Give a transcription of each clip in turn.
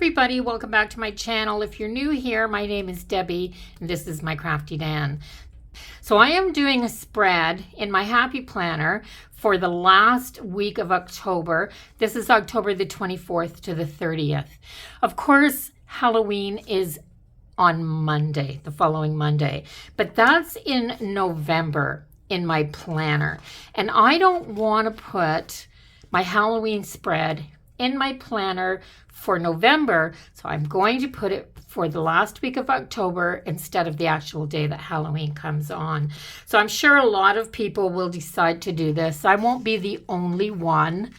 everybody, welcome back to my channel. If you're new here, my name is Debbie and this is my Crafty Dan. So I am doing a spread in my Happy Planner for the last week of October. This is October the 24th to the 30th. Of course, Halloween is on Monday, the following Monday, but that's in November in my planner. And I don't want to put my Halloween spread in my planner for November, so I'm going to put it for the last week of October instead of the actual day that Halloween comes on. So I'm sure a lot of people will decide to do this. I won't be the only one.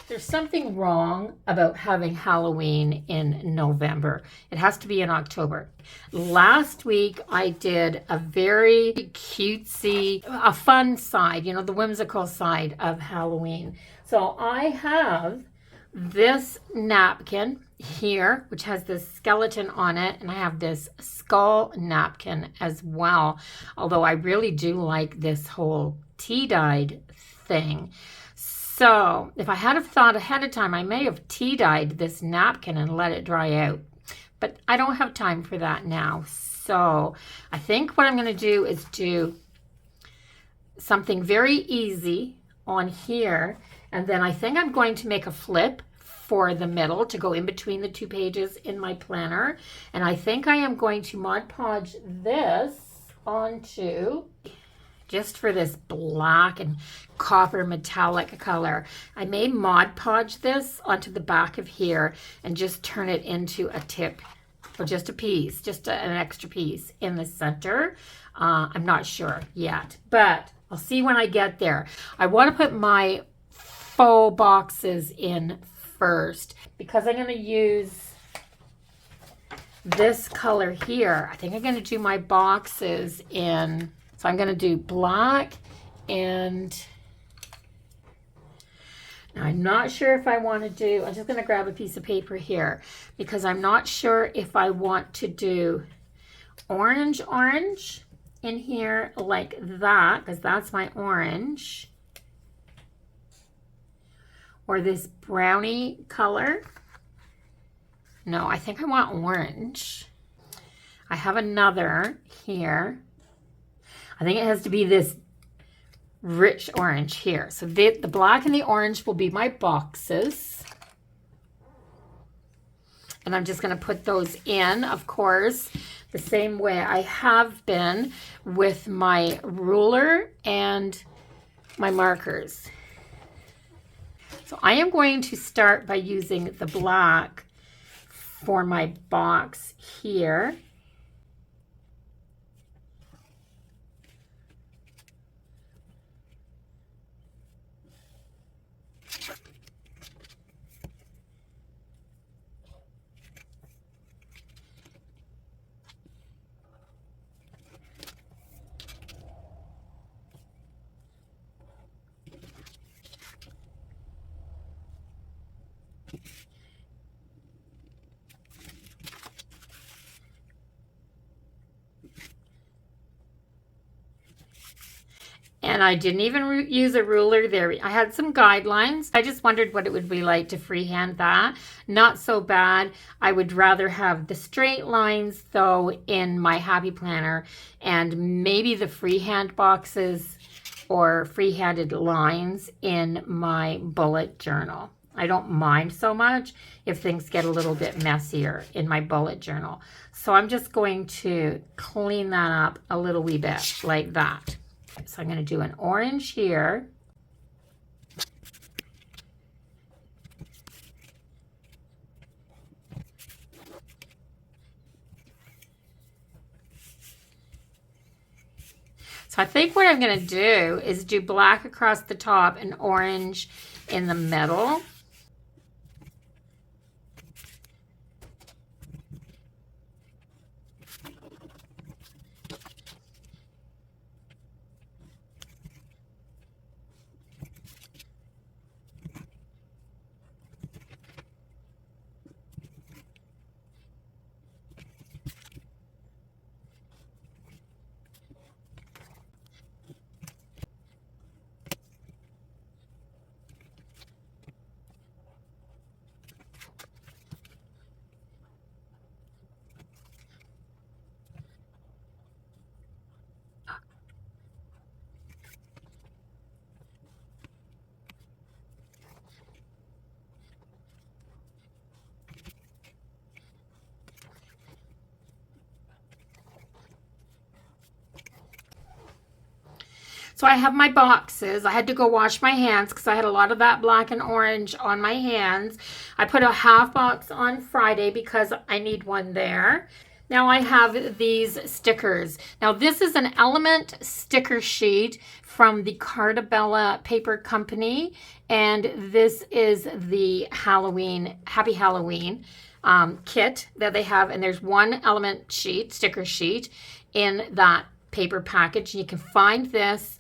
There's something wrong about having Halloween in November. It has to be in October. Last week I did a very cutesy, a fun side, you know, the whimsical side of Halloween. So I have this napkin here, which has this skeleton on it, and I have this skull napkin as well. Although I really do like this whole tea-dyed thing. So if I had have thought ahead of time, I may have tea-dyed this napkin and let it dry out. But I don't have time for that now. So I think what I'm going to do is do something very easy on here. And then I think I'm going to make a flip for the middle to go in between the two pages in my planner. And I think I am going to Mod Podge this onto, just for this black and copper metallic color, I may Mod Podge this onto the back of here and just turn it into a tip or just a piece, just an extra piece in the center. I'm not sure yet, but I'll see when I get there. I want to put my faux boxes in first because I'm going to use this color here. I think I'm going to do my boxes in, so I'm going to do black, and now I'm not sure if I want to do, I'm just going to grab a piece of paper here because I'm not sure if I want to do orange in here like that, because that's my orange, or this brownie color. No, I think I want orange. I have another here. I think it has to be this rich orange here. So the black and the orange will be my boxes. And I'm just going to put those in, of course, the same way I have been with my ruler and my markers. So I am going to start by using the black for my box here. And I didn't even use a ruler there. I had some guidelines. I just wondered what it would be like to freehand that. Not so bad. I would rather have the straight lines though in my Happy Planner, and maybe the freehand boxes or freehanded lines in my bullet journal. I don't mind so much if things get a little bit messier in my bullet journal. So I'm just going to clean that up a little wee bit like that. So I'm going to do an orange here. So I think what I'm going to do is do black across the top and orange in the middle. So I have my boxes. I had to go wash my hands because I had a lot of that black and orange on my hands. I put a half box on Friday because I need one there. Now I have these stickers. Now this is an Element sticker sheet from the Cartabella Paper Company, and this is the Halloween, Happy Halloween kit that they have, and there's one Element sheet, sticker sheet, in that paper package. You can find this,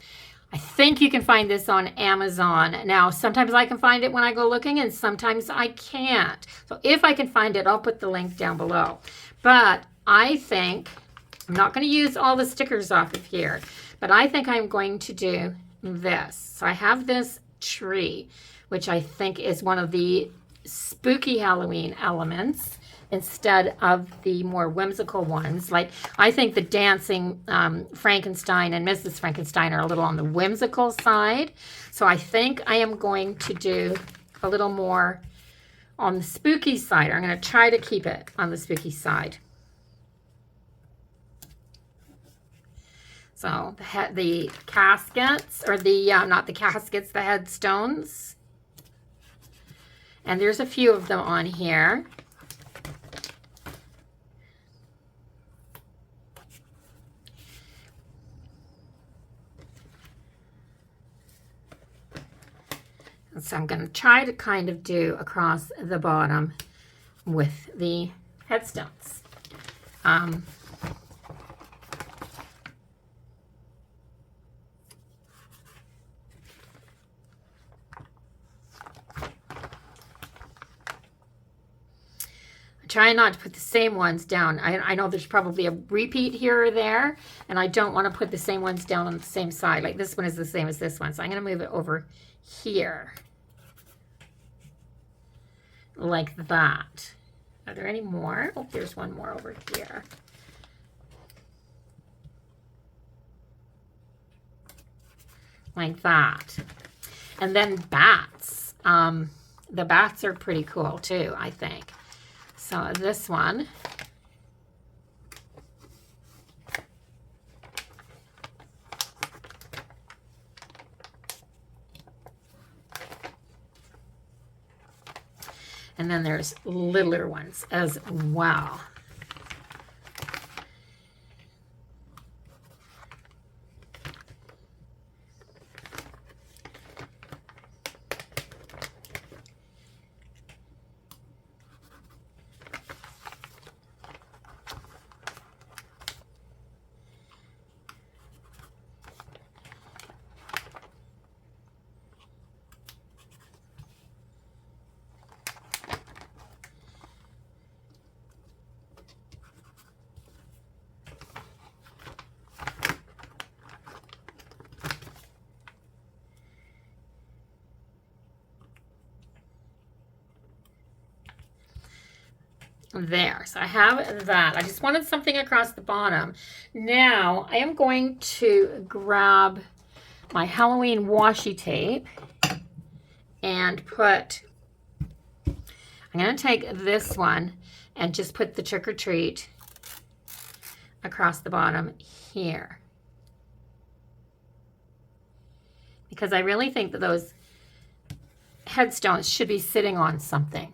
I think you can find this on Amazon. Now, sometimes I can find it when I go looking, and sometimes I can't. So if I can find it, I'll put the link down below. But I think, I'm not going to use all the stickers off of here, but I think I'm going to do this. So I have this tree, which I think is one of the spooky Halloween elements instead of the more whimsical ones. Like, I think the dancing Frankenstein and Mrs. Frankenstein are a little on the whimsical side. So I think I am going to do a little more on the spooky side. I'm going to try to keep it on the spooky side. So the caskets, or the, not the caskets, the headstones. And there's a few of them on here. And so I'm going to try to kind of do across the bottom with the headstones. Try not to put the same ones down. I know there's probably a repeat here or there, and I don't want to put the same ones down on the same side. Like this one is the same as this one, so I'm going to move it over here. Like that. Are there any more? Oh, there's one more over here. Like that. And then bats. The bats are pretty cool too, I think. So this one, and then there's littler ones as well. There, so I have that. I just wanted something across the bottom. Now I am going to grab my Halloween washi tape and put, I'm going to take this one and just put the trick or treat across the bottom here. Because I really think that those headstones should be sitting on something.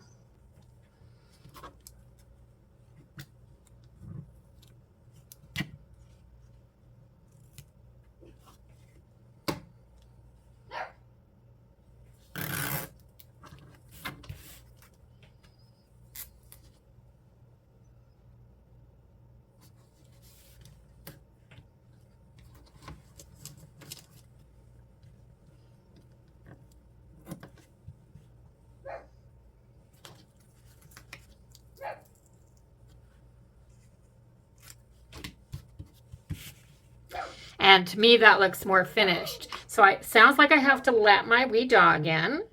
And to me, that looks more finished. So it sounds like I have to let my wee dog in.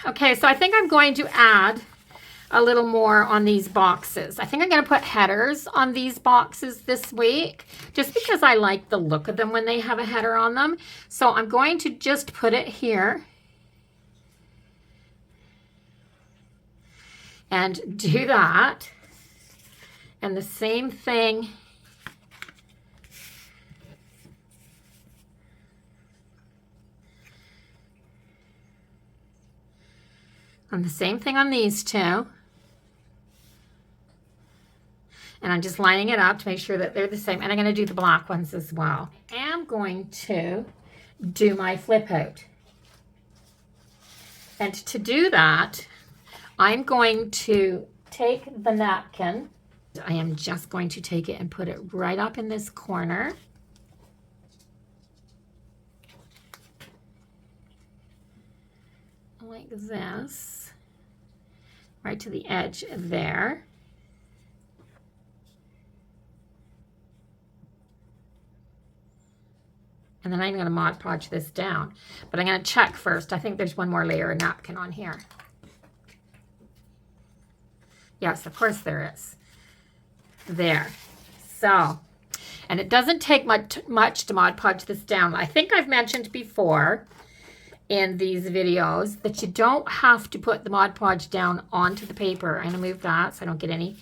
Okay, so I think I'm going to add a little more on these boxes. I think I'm going to put headers on these boxes this week, just because I like the look of them when they have a header on them. So I'm going to just put it here and do that. And the same thing And the same thing on these two. And I'm just lining it up to make sure that they're the same. And I'm going to do the black ones as well. I am going to do my flip out. And to do that, I'm going to take the napkin. I am just going to take it and put it right up in this corner. Like this. Right to the edge there. And then I'm going to Mod Podge this down. But I'm going to check first. I think there's one more layer of napkin on here. Yes, of course there is. There. So, and it doesn't take much to Mod Podge this down. I think I've mentioned before in these videos that you don't have to put the Mod Podge down onto the paper. I'm going to move that so I don't get any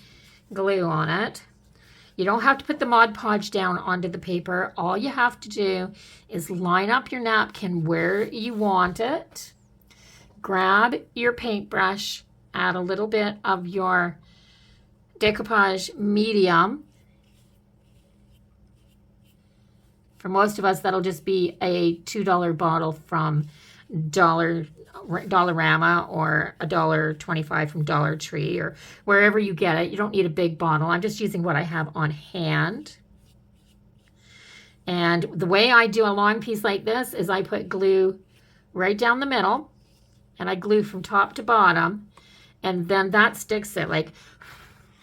glue on it. You don't have to put the Mod Podge down onto the paper. All you have to do is line up your napkin where you want it. Grab your paintbrush, add a little bit of your decoupage medium. For most of us, that'll just be a $2 bottle from Dollarama or $1.25 from Dollar Tree or wherever you get it. You don't need a big bottle. I'm just using what I have on hand. And the way I do a long piece like this is I put glue right down the middle and I glue from top to bottom, and then that sticks it. Like,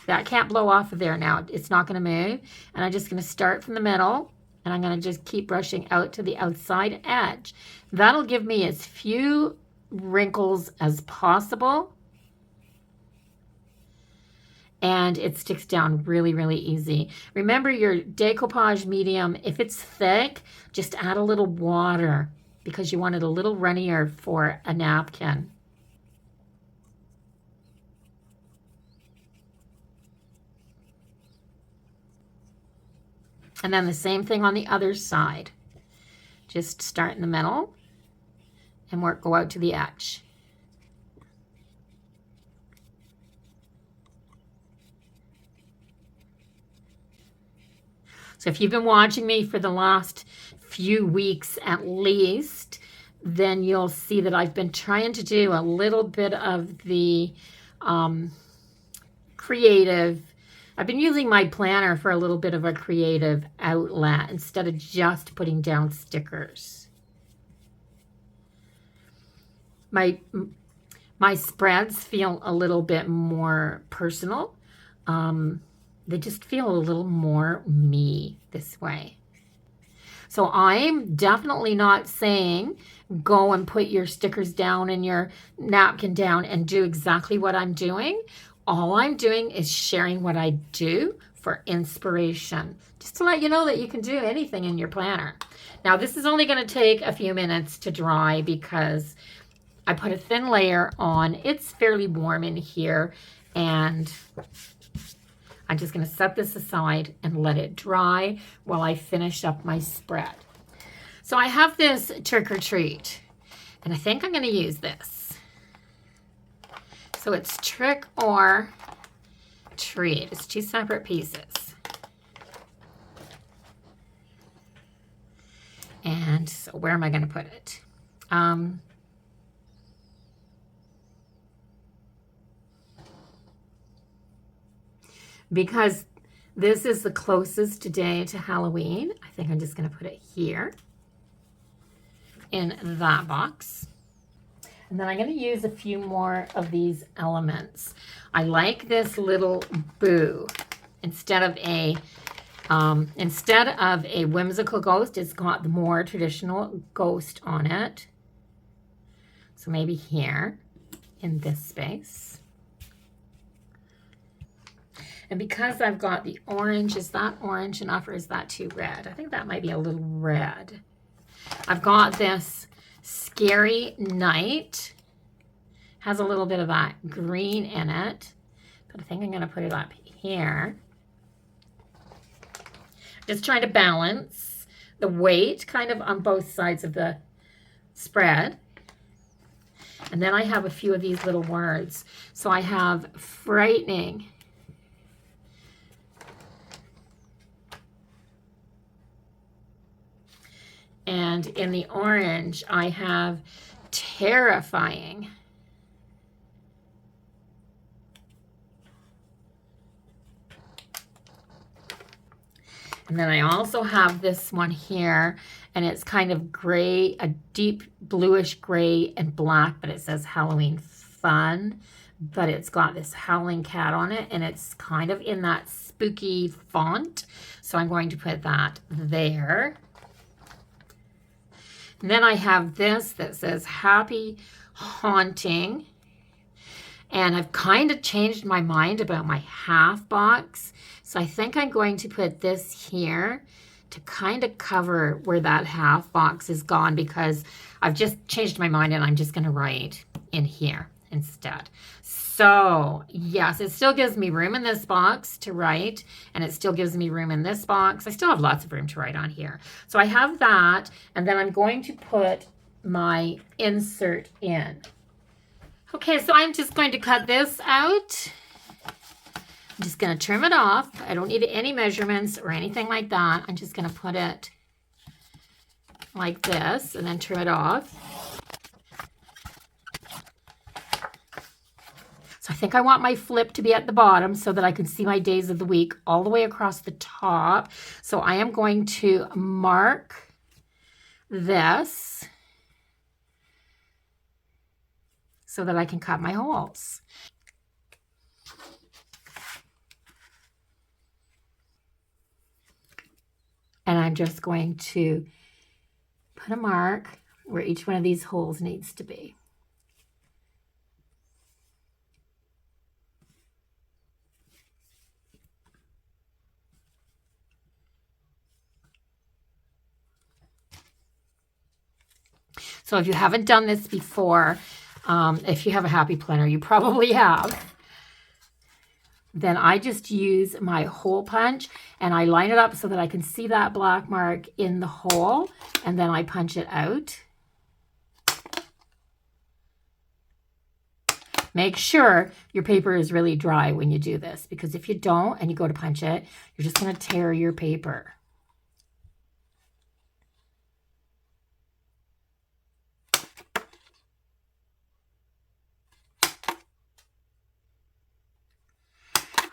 that can't blow off of there now. It's not going to move. And I'm just going to start from the middle, and I'm going to just keep brushing out to the outside edge. That'll give me as few wrinkles as possible. And it sticks down really, really easy. Remember your decoupage medium, if it's thick, just add a little water because you want it a little runnier for a napkin. And then the same thing on the other side. Just start in the middle and go out to the edge. So if you've been watching me for the last few weeks at least, then you'll see that I've been trying to do a little bit of the creative. I've been using my planner for a little bit of a creative outlet instead of just putting down stickers. My spreads feel a little bit more personal. They just feel a little more me this way. So I'm definitely not saying go and put your stickers down and your napkin down and do exactly what I'm doing. All I'm doing is sharing what I do for inspiration, just to let you know that you can do anything in your planner. Now, this is only going to take a few minutes to dry because I put a thin layer on. It's fairly warm in here, and I'm just going to set this aside and let it dry while I finish up my spread. So I have this Trick or Treat, and I think I'm going to use this. So it's Trick or Treat. It's two separate pieces. And so where am I going to put it? Because this is the closest day to Halloween, I think I'm just going to put it here in that box. And then I'm going to use a few more of these elements. I like this little boo. Instead of a whimsical ghost, it's got the more traditional ghost on it. So maybe here in this space. And because I've got the orange, is that orange enough or is that too red? I think that might be a little red. I've got this Scary Night. Has a little bit of that green in it. But I think I'm going to put it up here. Just trying to balance the weight kind of on both sides of the spread. And then I have a few of these little words. So I have frightening. And in the orange, I have terrifying. And then I also have this one here, and it's kind of gray, a deep bluish gray and black, but it says Halloween Fun. But it's got this howling cat on it, and it's kind of in that spooky font. So I'm going to put that there. And then I have this that says Happy Haunting. And I've kind of changed my mind about my half box. So I think I'm going to put this here to kind of cover where that half box is gone, because I've just changed my mind and I'm just going to write in here instead. So yes, it still gives me room in this box to write, and it still gives me room in this box. I still have lots of room to write on here. So I have that, and then I'm going to put my insert in. Okay, so I'm just going to cut this out. I'm just going to trim it off. I don't need any measurements or anything like that. I'm just going to put it like this and then trim it off. So I think I want my flip to be at the bottom so that I can see my days of the week all the way across the top. So I am going to mark this so that I can cut my holes. And I'm just going to put a mark where each one of these holes needs to be. So if you haven't done this before, if you have a Happy Planner, you probably have, then I just use my hole punch and I line it up so that I can see that black mark in the hole, and then I punch it out. Make sure your paper is really dry when you do this, because if you don't and you go to punch it, you're just going to tear your paper.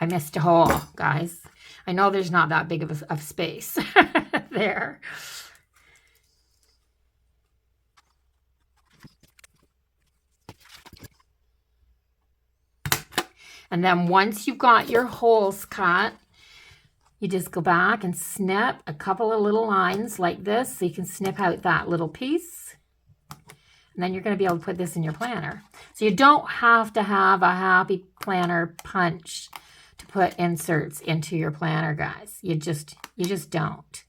I missed a hole, guys. I know there's not that big of space there. And then once you've got your holes cut, you just go back and snip a couple of little lines like this, so you can snip out that little piece. And then you're going to be able to put this in your planner. So you don't have to have a Happy Planner punch to put inserts into your planner, guys. You just don't.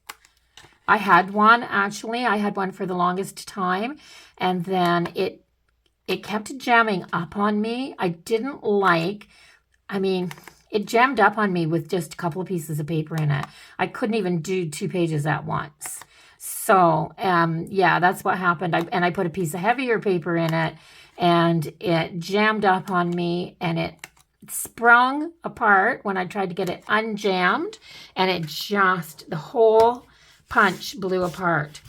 I had one, actually. I had one for the longest time, and then it kept jamming up on me. I didn't like, it jammed up on me with just a couple of pieces of paper in it. I couldn't even do 2 pages at once. So, yeah, that's what happened. I put a piece of heavier paper in it, and it jammed up on me, and it sprung apart when I tried to get it unjammed, and the whole punch blew apart.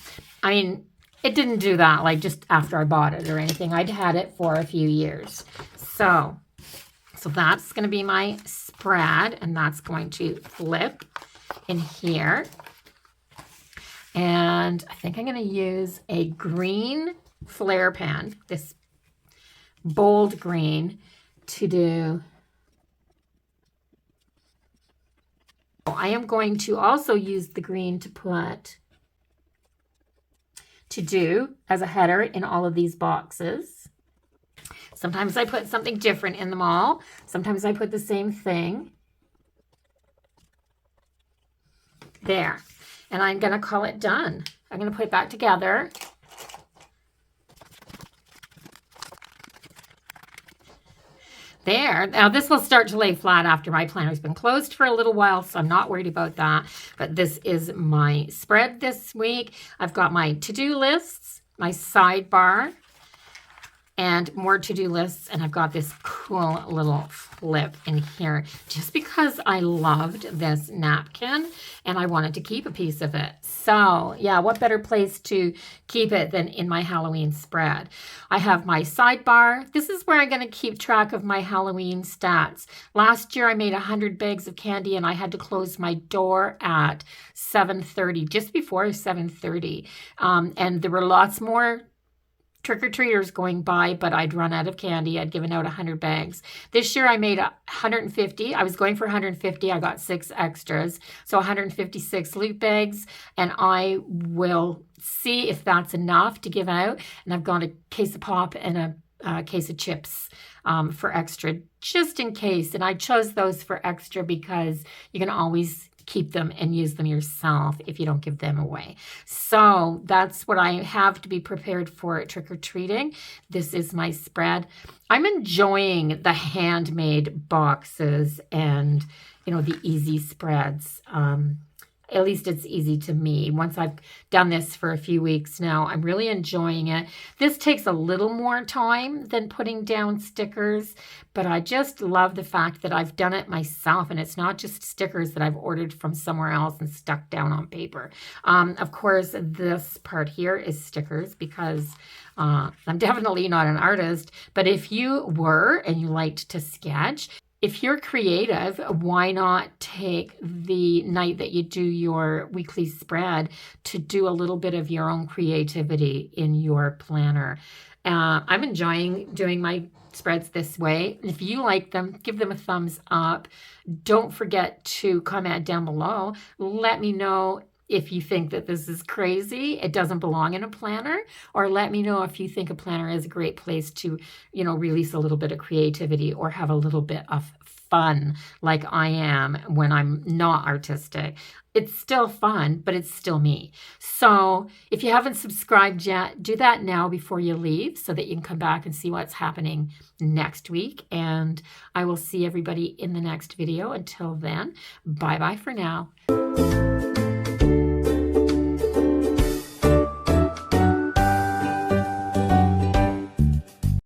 It didn't do that like just after I bought it or anything. I'd had it for a few years. So that's going to be my spread, and that's going to flip in here. And I think I'm going to use a green flare pen, this bold green, to do. I am going to also use the green to do as a header in all of these boxes. Sometimes I put something different in them all. Sometimes I put the same thing. There. And I'm going to call it done. I'm going to put it back together. There. Now this will start to lay flat after my planner's been closed for a little while, so I'm not worried about that. But this is my spread this week. I've got my to-do lists, my sidebar, and more to-do lists, and I've got this cool little flip in here just because I loved this napkin and I wanted to keep a piece of it. So yeah, what better place to keep it than in my Halloween spread? I have my sidebar. This is where I'm going to keep track of my Halloween stats. Last year I made 100 bags of candy and I had to close my door at 7:30, just before 7:30. And there were lots more trick-or-treaters going by, but I'd run out of candy. I'd given out 100 bags. This year I made 150. I was going for 150. I got 6 extras, so 156 loot bags, and I will see if that's enough to give out. And I've got a case of pop and a case of chips for extra, just in case. And I chose those for extra because you can always keep them and use them yourself if you don't give them away. So that's what I have to be prepared for at trick-or-treating. This is my spread. I'm enjoying the handmade boxes and, the easy spreads. At least it's easy to me. Once I've done this for a few weeks now, I'm really enjoying it. This takes a little more time than putting down stickers, but I just love the fact that I've done it myself, and it's not just stickers that I've ordered from somewhere else and stuck down on paper. Of course, this part here is stickers because I'm definitely not an artist, but if you were and you liked to sketch, if you're creative, why not take the night that you do your weekly spread to do a little bit of your own creativity in your planner? I'm enjoying doing my spreads this way. If you like them, give them a thumbs up. Don't forget to comment down below. Let me know if you think that this is crazy, it doesn't belong in a planner, or let me know if you think a planner is a great place to, release a little bit of creativity or have a little bit of fun like I am when I'm not artistic. It's still fun, but it's still me. So if you haven't subscribed yet, do that now before you leave so that you can come back and see what's happening next week. And I will see everybody in the next video. Until then, bye-bye for now.